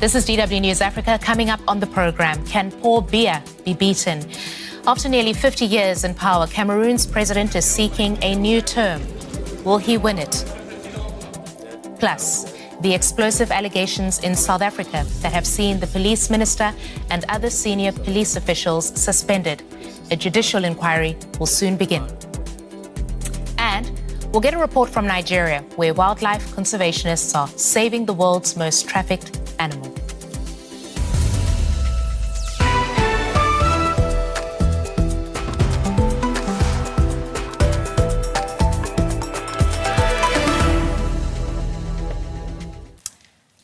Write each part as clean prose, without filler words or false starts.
This is DW News Africa. Coming up on the program, can Paul Biya be beaten? After nearly 50 years in power, Cameroon's president is seeking a new term. Will he win it? Plus, the explosive allegations in South Africa that have seen the police minister and other senior police officials suspended. A judicial inquiry will soon begin. And we'll get a report from Nigeria, where wildlife conservationists are saving the world's most trafficked animal.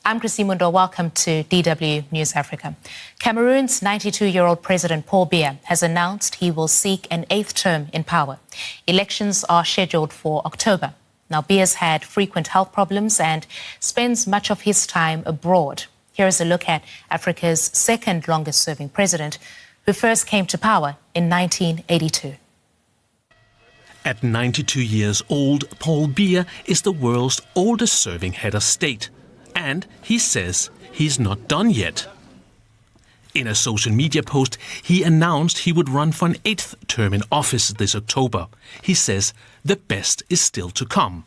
I'm Mhundwa. Welcome to DW News Africa. Cameroon's 92-year-old president Paul Biya has announced he will seek an 8th term in power. Elections are scheduled for October. Now, Biya's had frequent health problems and spends much of his time abroad. Here is a look at Africa's second longest-serving president, who first came to power in 1982. At 92 years old, Paul Biya is the world's oldest-serving head of state. And he says he's not done yet. In a social media post, he announced he would run for an 8th term in office this October. He says the best is still to come.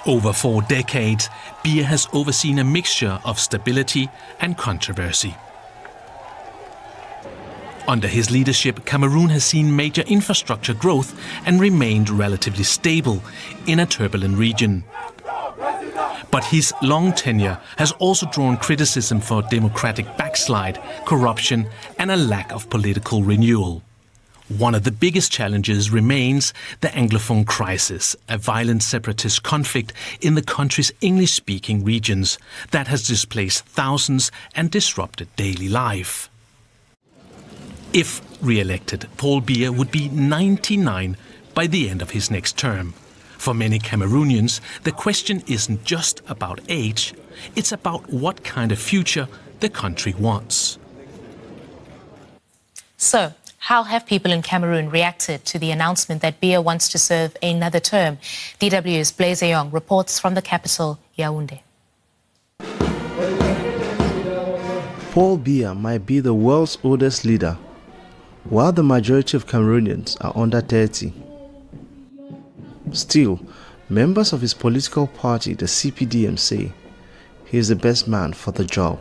Over 4 decades, Biya has overseen a mixture of stability and controversy. Under his leadership, Cameroon has seen major infrastructure growth and remained relatively stable in a turbulent region. But his long tenure has also drawn criticism for democratic backslide, corruption and a lack of political renewal. One of the biggest challenges remains the Anglophone crisis, a violent separatist conflict in the country's English-speaking regions that has displaced thousands and disrupted daily life. If re-elected, Paul Biya would be 99 by the end of his next term. For many Cameroonians, the question isn't just about age, it's about what kind of future the country wants. So, how have people in Cameroon reacted to the announcement that Biya wants to serve another term? DW's Blaise Young reports from the capital, Yaoundé. Paul Biya might be the world's oldest leader, while the majority of Cameroonians are under 30. Still, members of his political party, the CPDM, say he is the best man for the job.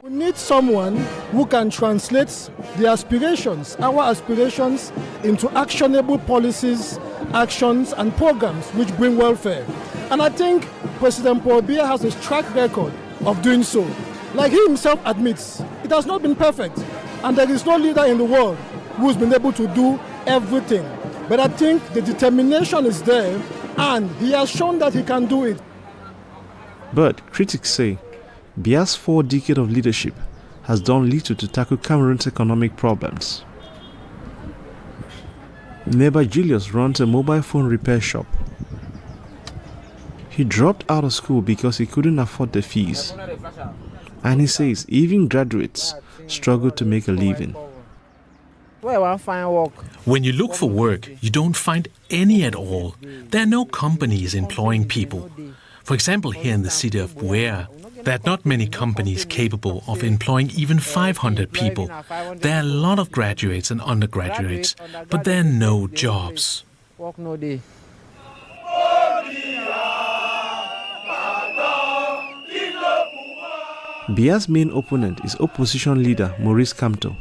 We need someone who can translate the aspirations, our aspirations, into actionable policies, actions and programs which bring welfare. And I think President Paul Biya has a track record of doing so. Like he himself admits, it has not been perfect, and there is no leader in the world who's been able to do everything. But I think the determination is there, and he has shown that he can do it. But critics say Biya's 4 decades of leadership has done little to tackle Cameroon's economic problems. Neighbor Julius runs a mobile phone repair shop. He dropped out of school because he couldn't afford the fees. And he says even graduates struggle to make a living. When you look for work, you don't find any at all. There are no companies employing people. For example, here in the city of Buea, there are not many companies capable of employing even 500 people. There are a lot of graduates and undergraduates, but there are no jobs. Biya's main opponent is opposition leader Maurice Kamto.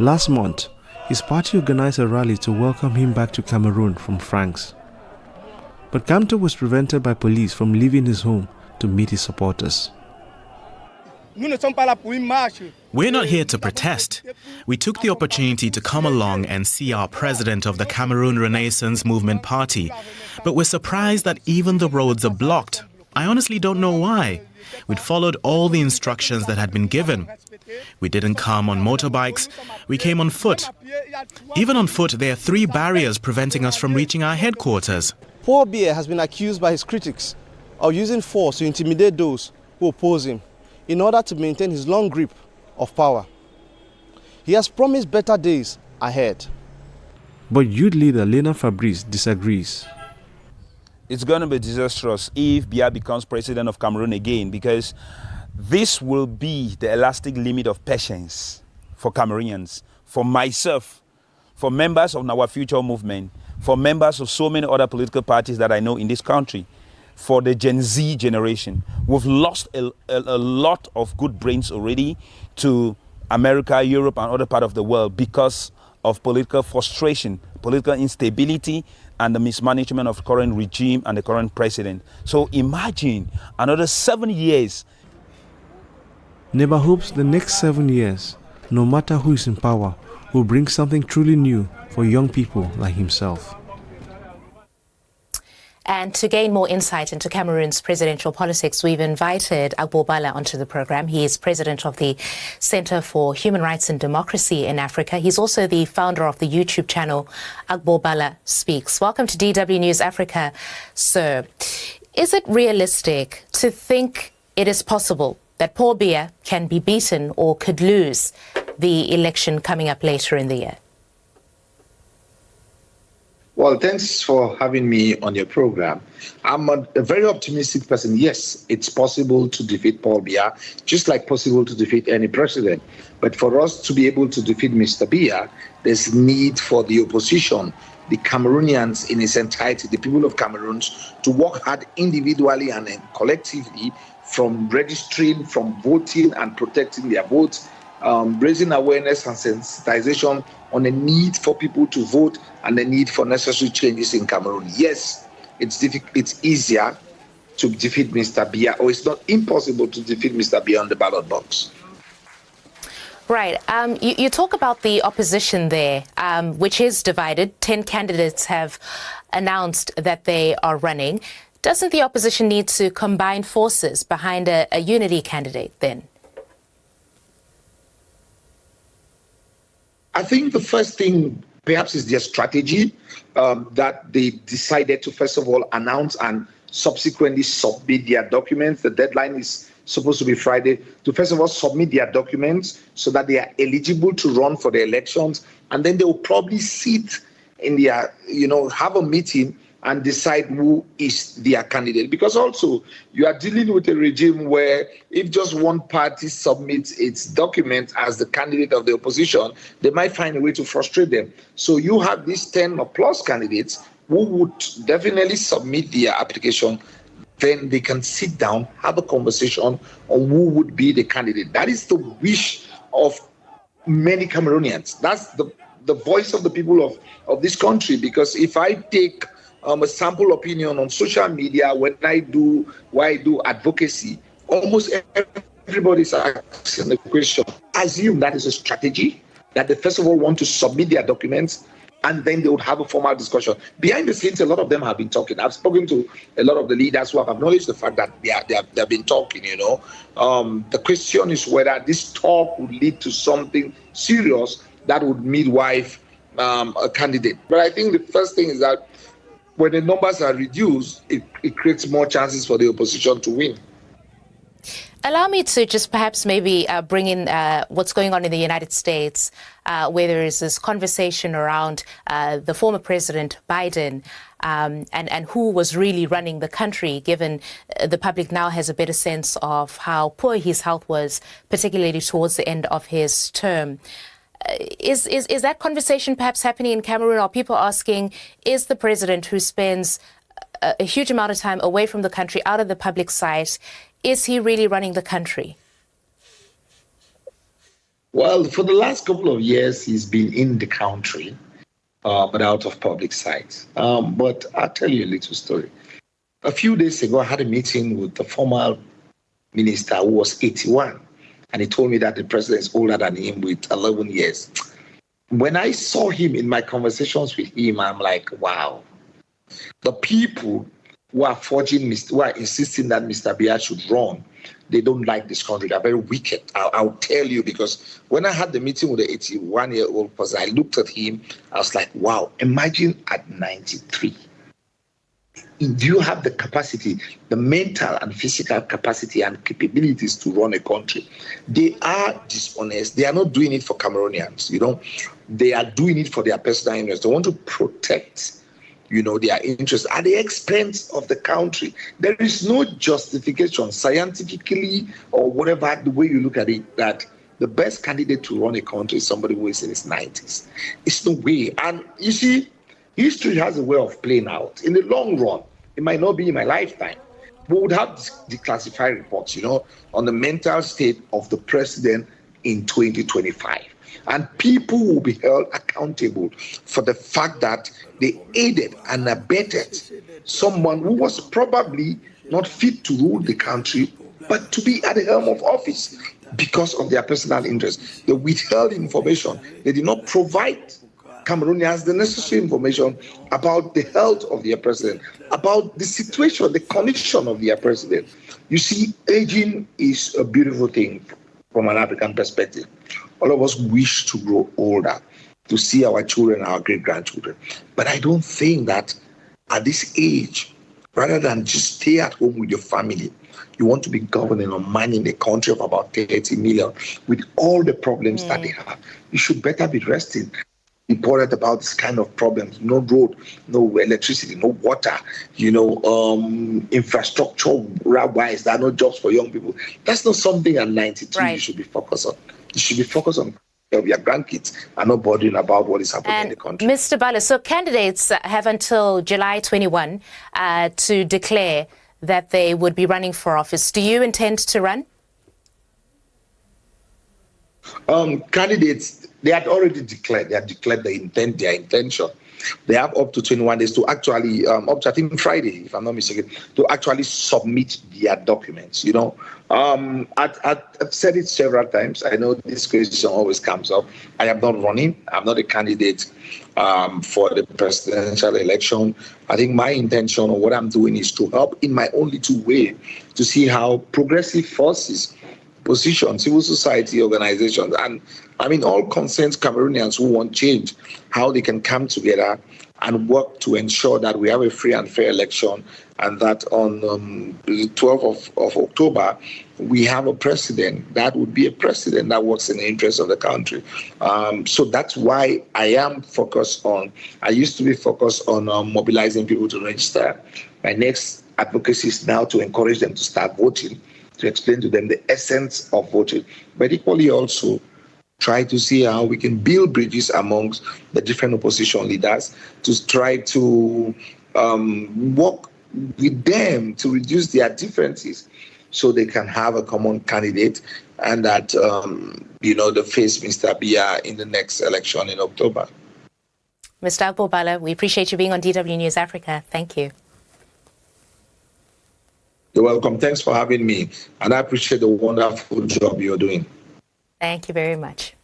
Last month, his party organized a rally to welcome him back to Cameroon from France. But Kamto was prevented by police from leaving his home to meet his supporters. We're not here to protest. We took the opportunity to come along and see our president of the Cameroon Renaissance Movement Party, but we're surprised that even the roads are blocked. I honestly don't know why. We'd followed all the instructions that had been given. We didn't come on motorbikes, we came on foot. Even on foot, there are 3 barriers preventing us from reaching our headquarters. Paul Biya has been accused by his critics of using force to intimidate those who oppose him in order to maintain his long grip of power. He has promised better days ahead. But youth leader Lena Fabrice disagrees. it's going to be disastrous if Biya becomes president of Cameroon again, because this will be the elastic limit of patience for Cameroonians, for myself, for members of our future movement, for members of so many other political parties that I know in this country, for the Gen Z generation. We've lost a lot of good brains already to America, Europe, and other parts of the world because of political frustration, political instability, and the mismanagement of the current regime and the current president. So imagine another 7 years. Neba hopes the next 7 years, no matter who is in power, will bring something truly new for young people like himself. And to gain more insight into Cameroon's presidential politics, we've invited Paul Biya onto the program. He is president of the Center for Human Rights and Democracy in Africa. He's also the founder of the YouTube channel Paul Biya Speaks. Welcome to DW News Africa, sir. Is it realistic to think it is possible that Paul Biya can be beaten or could lose the election coming up later in the year? Well, thanks for having me on your program. I'm a very optimistic person. Yes, it's possible to defeat Paul Biya, just like possible to defeat any president. But for us to be able to defeat Mr. Biya, there's need for the opposition, the Cameroonians in its entirety, the people of Cameroon, to work hard individually and collectively, from registering, from voting and protecting their votes, raising awareness and sensitization on the need for people to vote and the need for necessary changes in Cameroon. Yes, it's easier to defeat Mr. Biya, or it's not impossible to defeat Mr. Biya on the ballot box. Right. You talk about the opposition there, which is divided. 10 candidates have announced that they are running. Doesn't the opposition need to combine forces behind a unity candidate then? I think the first thing perhaps is their strategy, that they decided to first of all announce and subsequently submit their documents. The deadline is supposed to be Friday, to first of all submit their documents so that they are eligible to run for the elections. And then they will probably sit in their, have a meeting and decide who is their candidate. Because also you are dealing with a regime where if just one party submits its document as the candidate of the opposition, they might find a way to frustrate them. So you have these 10 or plus candidates who would definitely submit their application. Then they can sit down, have a conversation on who would be the candidate. That is the wish of many Cameroonians. That's the voice of the people of this country. Because if I take a sample opinion on social media, when I do advocacy, almost everybody's asking the question. I assume that is a strategy, that they first of all want to submit their documents, and then they would have a formal discussion. Behind the scenes, a lot of them have been talking. I've spoken to a lot of the leaders who have acknowledged the fact that they've been talking, The question is whether this talk would lead to something serious that would midwife a candidate. But I think the first thing is that when the numbers are reduced, it creates more chances for the opposition to win. Allow me to just perhaps maybe bring in what's going on in the United States, where there is this conversation around the former President Biden and who was really running the country, given the public now has a better sense of how poor his health was, particularly towards the end of his term. Is that conversation perhaps happening in Cameroon? Are people asking, is the president who spends a huge amount of time away from the country, out of the public sight, is he really running the country? Well, for the last couple of years, he's been in the country, but out of public sight. But I'll tell you a little story. A few days ago, I had a meeting with the former minister who was 81. And he told me that the president is older than him with 11 years. When I saw him in my conversations with him, I'm like, wow. The people who are insisting that Mr. Biya should run, they don't like this country. They're very wicked. I'll tell you, because when I had the meeting with the 81-year-old person, I looked at him, I was like, wow, imagine at 93. Do you have the capacity, the mental and physical capacity and capabilities to run a country? They are dishonest. They are not doing it for Cameroonians, They are doing it for their personal interests. They want to protect, their interests at the expense of the country. There is no justification scientifically or whatever, the way you look at it, that the best candidate to run a country is somebody who is in his 90s. It's no way. And you see, history has a way of playing out. In the long run, it might not be in my lifetime. We would have declassified reports, on the mental state of the president in 2025. And people will be held accountable for the fact that they aided and abetted someone who was probably not fit to rule the country, but to be at the helm of office because of their personal interests. They withheld information. They did not provide Cameroonians the necessary information about the health of their president, about the situation, the condition of their president. You see, aging is a beautiful thing from an African perspective. All of us wish to grow older, to see our children, our great-grandchildren. But I don't think that at this age, rather than just stay at home with your family, you want to be governing or managing a country of about 30 million with all the problems that they have. You should better be resting. Reported about this kind of problems: no road, no electricity, no water, infrastructure wise, there are no jobs for young people. That's not something at 92 you should be focused on. You should be focused on your grandkids and not bothering about what is happening in the country. Mr. Bala, so candidates have until July 21 to declare that they would be running for office. Do you intend to run? Candidates, they had already declared. They had declared their intention. They have up to 21 days to actually, up to I think Friday, if I'm not mistaken, to actually submit their documents. I've said it several times. I know this question always comes up. I am not running. I'm not a candidate for the presidential election. I think my intention or what I'm doing is to help in my own little way to see how progressive forces, positions, civil society organizations, and all concerned Cameroonians who want change, how they can come together and work to ensure that we have a free and fair election, and that on the 12th of October, we have a president that would be a president that works in the interest of the country. So that's why I used to be focused on mobilizing people to register. My next advocacy is now to encourage them to start voting, to explain to them the essence of voting, but equally also try to see how we can build bridges amongst the different opposition leaders to try to work with them to reduce their differences so they can have a common candidate and that, they face Mr. Biya in the next election in October. Mr. Paul Biya, we appreciate you being on DW News Africa. Thank you. You're welcome. Thanks for having me. And I appreciate the wonderful job you're doing. Thank you very much.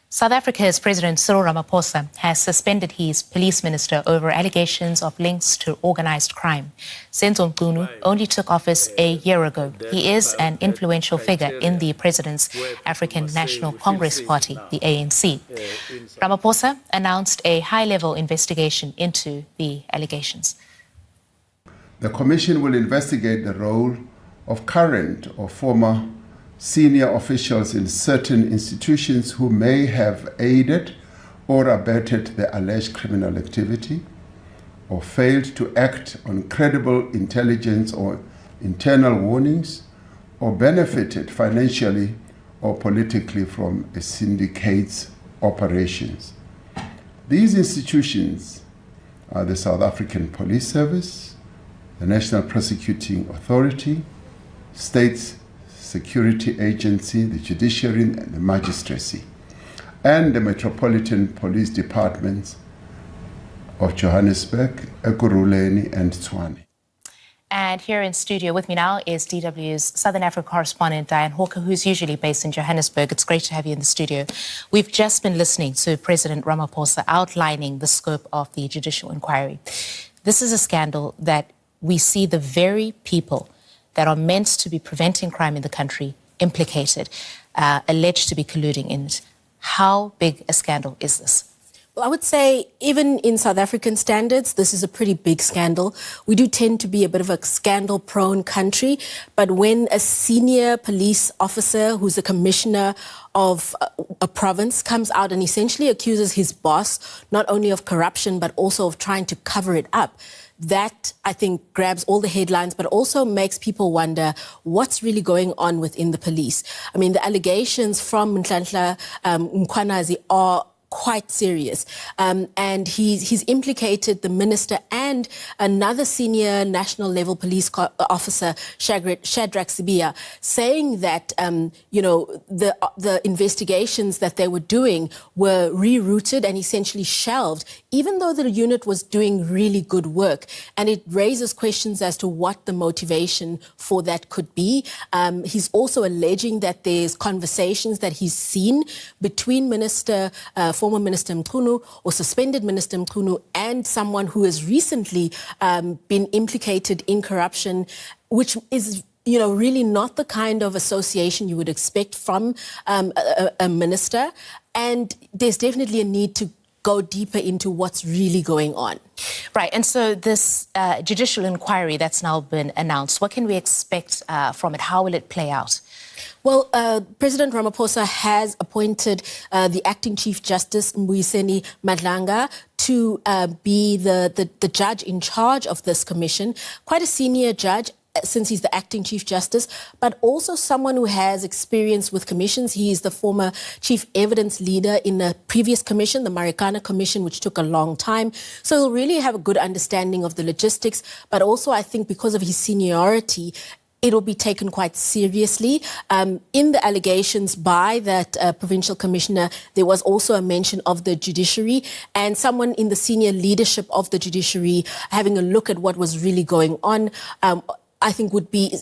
South Africa's President Cyril Ramaphosa has suspended his police minister over allegations of links to organized crime. Senzo Mchunu only took office a year ago. He is an influential figure in the president's African National Congress Party, the ANC. Ramaphosa announced a high-level investigation into the allegations. The commission will investigate the role of current or former senior officials in certain institutions who may have aided or abetted the alleged criminal activity or failed to act on credible intelligence or internal warnings or benefited financially or politically from a syndicate's operations. These institutions are the South African Police Service, the National Prosecuting Authority, States Security Agency, the Judiciary and the Magistracy, and the Metropolitan Police Departments of Johannesburg, Ekurhuleni, and Tshwane. And here in studio with me now is DW's Southern Africa correspondent Diane Hawker, who's usually based in Johannesburg. It's great to have you in the studio. We've just been listening to President Ramaphosa outlining the scope of the judicial inquiry. This is a scandal that we see the very people that are meant to be preventing crime in the country implicated, alleged to be colluding in it. How big a scandal is this? I would say even in South African standards, this is a pretty big scandal. We do tend to be a bit of a scandal-prone country, but when a senior police officer who's a commissioner of a province comes out and essentially accuses his boss not only of corruption but also of trying to cover it up, that, I think, grabs all the headlines, but also makes people wonder what's really going on within the police. I mean, the allegations from Nhlanhla Mkhwanazi are quite serious. And he's implicated the minister and another senior national level police officer, Shadrach Sibiya, saying that, the investigations that they were doing were rerouted and essentially shelved, even though the unit was doing really good work. And it raises questions as to what the motivation for that could be. He's also alleging that there's conversations that he's seen between former Minister Mkhunu or suspended Minister Mkhunu and someone who has recently been implicated in corruption, which is really not the kind of association you would expect from a minister. And there's definitely a need to go deeper into what's really going on. Right, and so this judicial inquiry that's now been announced, what can we expect from it? How will it play out? Well, President Ramaphosa has appointed the acting Chief Justice, Mbuyiseni Madlanga, to be the judge in charge of this commission. Quite a senior judge, since he's the acting Chief Justice, but also someone who has experience with commissions. He is the former chief evidence leader in a previous commission, the Marikana Commission, which took a long time. So he'll really have a good understanding of the logistics, but also I think because of his seniority, it'll be taken quite seriously. In the allegations by that provincial commissioner, there was also a mention of the judiciary and someone in the senior leadership of the judiciary having a look at what was really going on. I think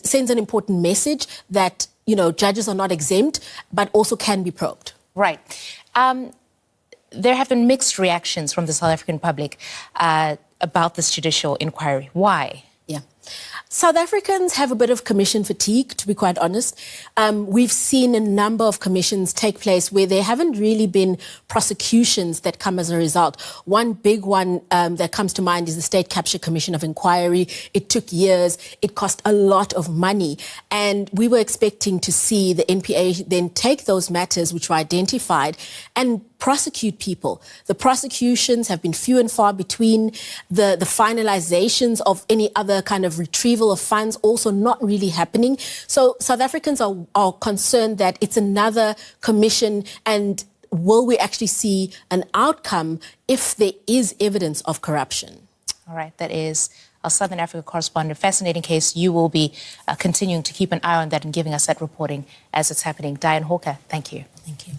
sends an important message that, judges are not exempt, but also can be probed. Right. There have been mixed reactions from the South African public about this judicial inquiry. Why? Yeah. South Africans have a bit of commission fatigue, to be quite honest. We've seen a number of commissions take place where there haven't really been prosecutions that come as a result. One big one that comes to mind is the State Capture Commission of Inquiry. It took years. It cost a lot of money. And we were expecting to see the NPA then take those matters which were identified and prosecute people. The prosecutions have been few and far between. The finalizations of any other kind of retrieval of funds also not really happening. So South Africans are concerned that it's another commission, and will we actually see an outcome if there is evidence of corruption? All right, that is our Southern Africa correspondent. Fascinating case. You will be continuing to keep an eye on that and giving us that reporting as it's happening. Diane Hawker, thank you. Thank you.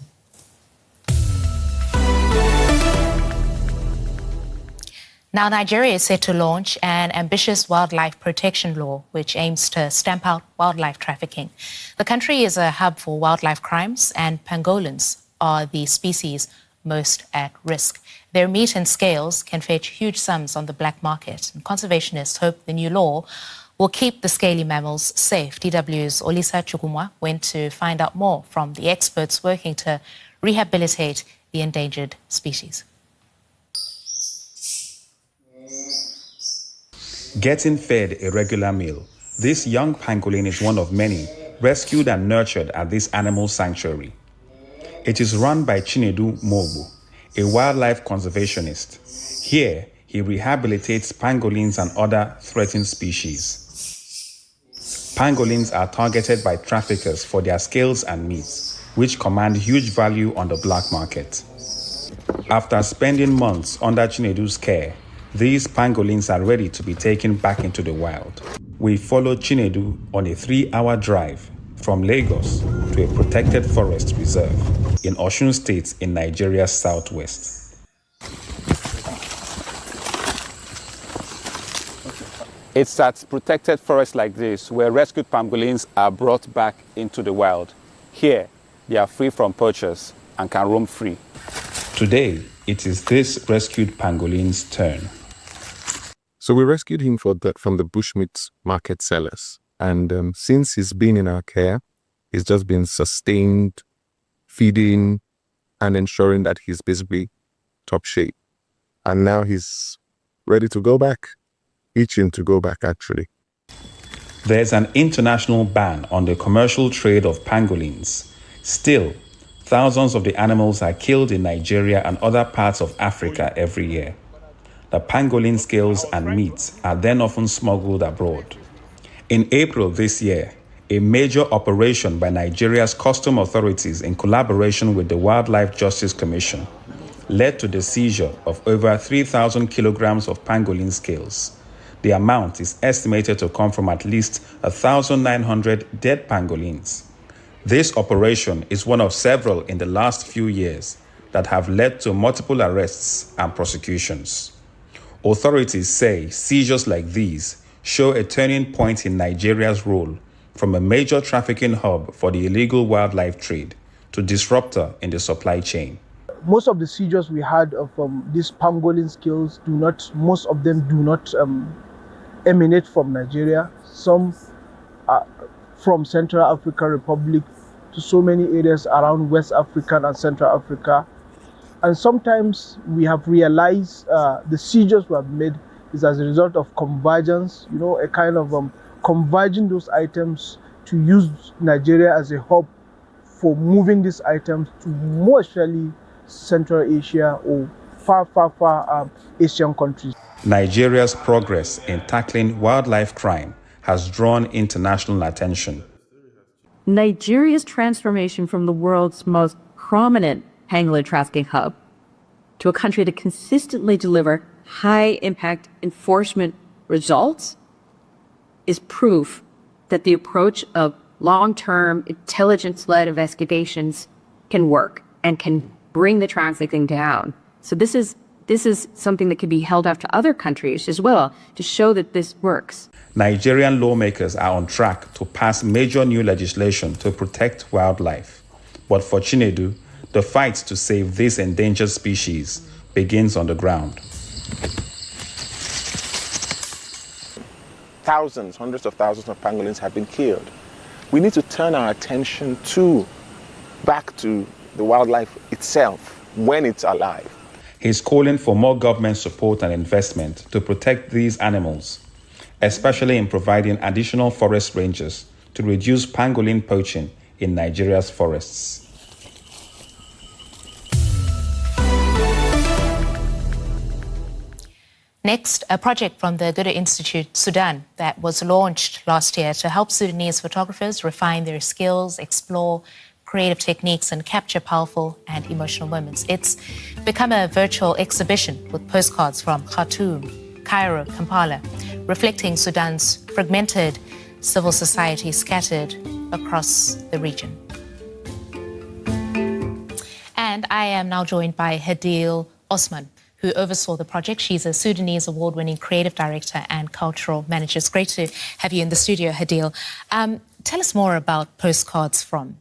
Now, Nigeria is set to launch an ambitious wildlife protection law which aims to stamp out wildlife trafficking. The country is a hub for wildlife crimes, and pangolins are the species most at risk. Their meat and scales can fetch huge sums on the black market, and conservationists hope the new law will keep the scaly mammals safe. DW's Olisa Chugumwa went to find out more from the experts working to rehabilitate the endangered species. Getting fed a regular meal, this young pangolin is one of many rescued and nurtured at this animal sanctuary. It is run by Chinedu Mobu, a wildlife conservationist. Here, he rehabilitates pangolins and other threatened species. Pangolins are targeted by traffickers for their scales and meat, which command huge value on the black market. After spending months under Chinedu's care, these pangolins are ready to be taken back into the wild. We followed Chinedu on a 3-hour drive from Lagos to a protected forest reserve in Osun State in Nigeria's southwest. It's at protected forests like this where rescued pangolins are brought back into the wild. Here, they are free from poachers and can roam free. Today, it is this rescued pangolin's turn. So we rescued him from the bushmeat market sellers. And since he's been in our care, he's just been sustained, feeding, and ensuring that he's basically top shape. And now he's ready to go back, itching to go back, actually. There's an international ban on the commercial trade of pangolins. Still, thousands of the animals are killed in Nigeria and other parts of Africa every year. The pangolin scales and meats are then often smuggled abroad. In April this year, a major operation by Nigeria's custom authorities in collaboration with the Wildlife Justice Commission led to the seizure of over 3,000 kilograms of pangolin scales. The amount is estimated to come from at least 1,900 dead pangolins. This operation is one of several in the last few years that have led to multiple arrests and prosecutions. Authorities say seizures like these show a turning point in Nigeria's role from a major trafficking hub for the illegal wildlife trade to disruptor in the supply chain. Most of the seizures we had of these pangolin scales most of them do not emanate from Nigeria. Some are from Central African Republic to so many areas around West Africa and Central Africa. And sometimes we have realized the seizures we have made is as a result of convergence, a kind of converging those items to use Nigeria as a hub for moving these items to mostly Central Asia or far Asian countries. Nigeria's progress in tackling wildlife crime has drawn international attention. Nigeria's transformation from the world's most prominent pangolin trafficking hub to a country that consistently deliver high-impact enforcement results is proof that the approach of long-term, intelligence-led investigations can work and can bring the trafficking down. So this is something that can be held up to other countries as well to show that this works. Nigerian lawmakers are on track to pass major new legislation to protect wildlife. But for Chinedu, the fight to save this endangered species begins on the ground. Thousands, hundreds of thousands of pangolins have been killed. We need to turn our attention back to the wildlife itself when it's alive. He's calling for more government support and investment to protect these animals, especially in providing additional forest rangers to reduce pangolin poaching in Nigeria's forests. Next, a project from the Goethe Institute, Sudan, that was launched last year to help Sudanese photographers refine their skills, explore creative techniques, and capture powerful and emotional moments. It's become a virtual exhibition with postcards from Khartoum, Cairo, Kampala, reflecting Sudan's fragmented civil society scattered across the region. And I am now joined by Hadil Osman, who oversaw the project. She's a Sudanese award-winning creative director and cultural manager. It's great to have you in the studio, Hadil. Tell us more about Postcards From.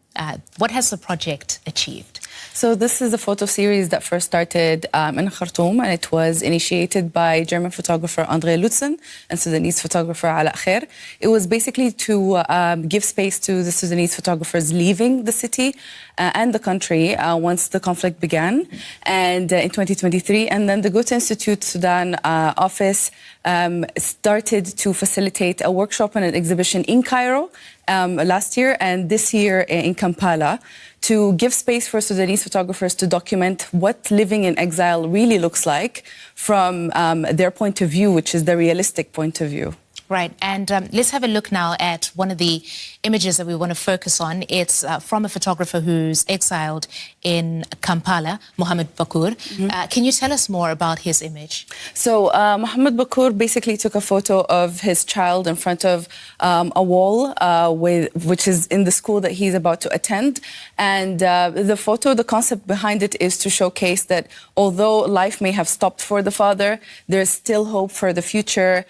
What has the project achieved? So this is a photo series that first started in Khartoum, and it was initiated by German photographer André Lutzen and Sudanese photographer Ala Khair. It was basically to give space to the Sudanese photographers leaving the city and the country once the conflict began, and in 2023. And then the Goethe Institute Sudan office started to facilitate a workshop and an exhibition in Cairo last year, and this year in Kampala, to give space for Sudanese photographers to document what living in exile really looks like from their point of view, which is the realistic point of view. Right, and let's have a look now at one of the images that we want to focus on. It's from a photographer who's exiled in Kampala, Mohamed Bakour. Can you tell us more about his image? So Mohamed Bakour basically took a photo of his child in front of a wall, which is in the school that he's about to attend. And the photo, the concept behind it is to showcase that although life may have stopped for the father, there's still hope for the future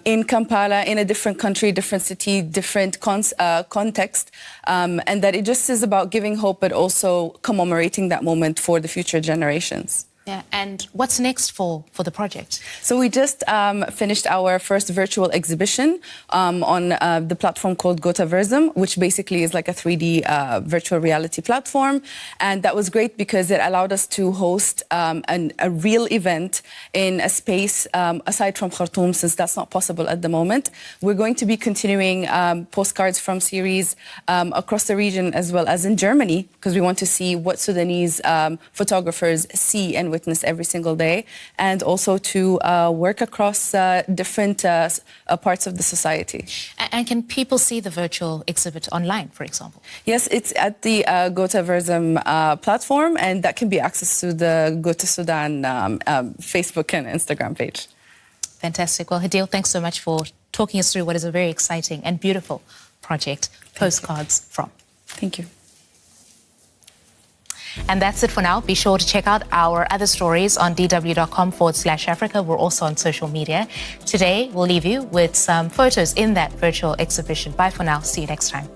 in Kampala, in a different country, different city, different context, and that it just is about giving hope, but also commemorating that moment for the future generations. Yeah, and what's next for the project? So we just finished our first virtual exhibition on the platform called Gotaversum, which basically is like a 3D virtual reality platform. And that was great because it allowed us to host a real event in a space aside from Khartoum, since that's not possible at the moment. We're going to be continuing postcards from series across the region as well as in Germany, because we want to see what Sudanese photographers see and witness every single day, and also to work across different parts of the society. And can people see the virtual exhibit online, for example? Yes, it's at the Gotaversum platform, and that can be accessed through the Go to Sudan Facebook and Instagram page. Fantastic. Well, Hadil, thanks so much for talking us through what is a very exciting and beautiful project, Postcards From. Thank you. And that's it for now. Be sure to check out our other stories on dw.com/Africa. We're also on social media. Today, we'll leave you with some photos in that virtual exhibition. Bye for now. See you next time.